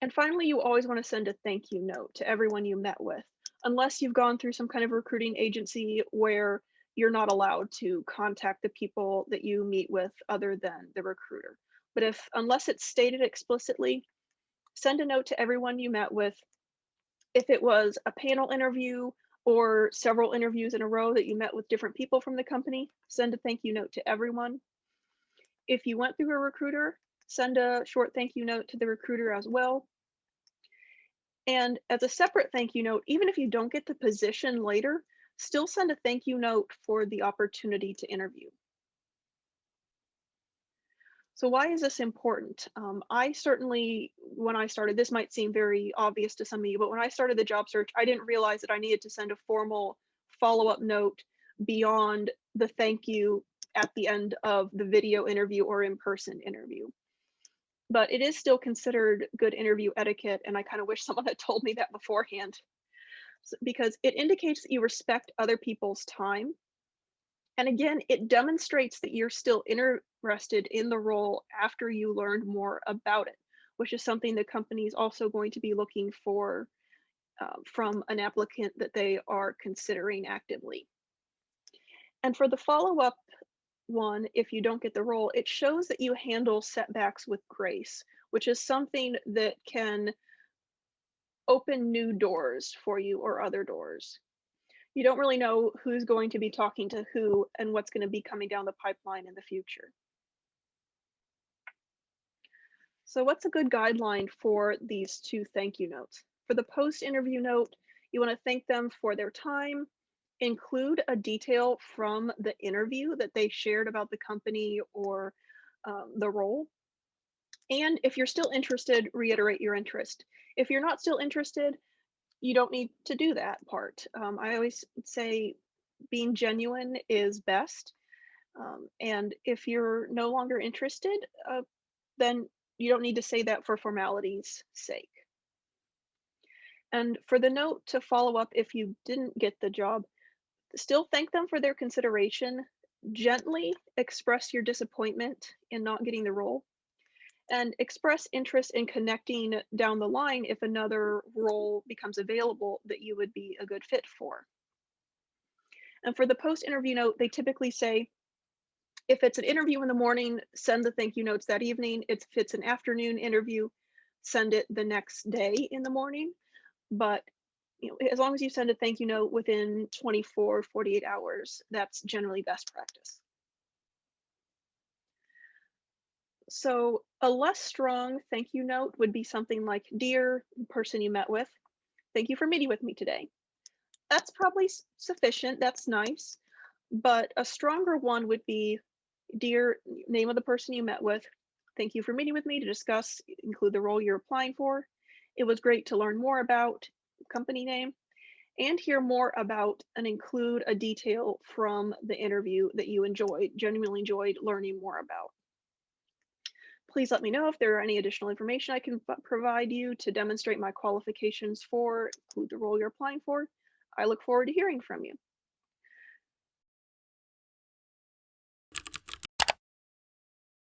And finally, you always want to send a thank you note to everyone you met with, unless you've gone through some kind of recruiting agency where you're not allowed to contact the people that you meet with other than the recruiter. But if, unless it's stated explicitly, send a note to everyone you met with. If it was a panel interview or several interviews in a row that you met with different people from the company, send a thank you note to everyone. If you went through a recruiter, send a short thank you note to the recruiter as well. And as a separate thank you note, even if you don't get the position later, still send a thank you note for the opportunity to interview. So why is this important? I certainly, when I started, this might seem very obvious to some of you, but when I started the job search, I didn't realize that I needed to send a formal follow-up note beyond the thank you at the end of the video interview or in-person interview. But it is still considered good interview etiquette, and I kind of wish someone had told me that beforehand, because it indicates that you respect other people's time. And again, it demonstrates that you're still interested in the role after you learned more about it, which is something the company is also going to be looking for from an applicant that they are considering actively. And for the follow-up one, if you don't get the role, it shows that you handle setbacks with grace, which is something that can open new doors for you or other doors. You don't really know who's going to be talking to who and what's going to be coming down the pipeline in the future. So what's a good guideline for these two thank you notes? For the post-interview note, you want to thank them for their time, include a detail from the interview that they shared about the company or the role. And if you're still interested, reiterate your interest. If you're not still interested, you don't need to do that part. I always say being genuine is best. And if you're no longer interested, then you don't need to say that for formality's sake. And for the note to follow up if you didn't get the job, still thank them for their consideration. Gently express your disappointment in not getting the role and express interest in connecting down the line if another role becomes available that you would be a good fit for. And for the post interview note, they typically say, if it's an interview in the morning, send the thank you notes that evening. If it's an afternoon interview, send it the next day in the morning. But as long as you send a thank you note within 24, 48 hours, that's generally best practice. So a less strong thank you note would be something like, "Dear person you met with, thank you for meeting with me today." That's probably sufficient. That's nice. But a stronger one would be, "Dear name of the person you met with, thank you for meeting with me to discuss, include the role you're applying for. It was great to learn more about company name and hear more about and include a detail from the interview that you genuinely enjoyed learning more about. Please let me know if there are any additional information I can provide you to demonstrate my qualifications for, include the role you're applying for. I look forward to hearing from you."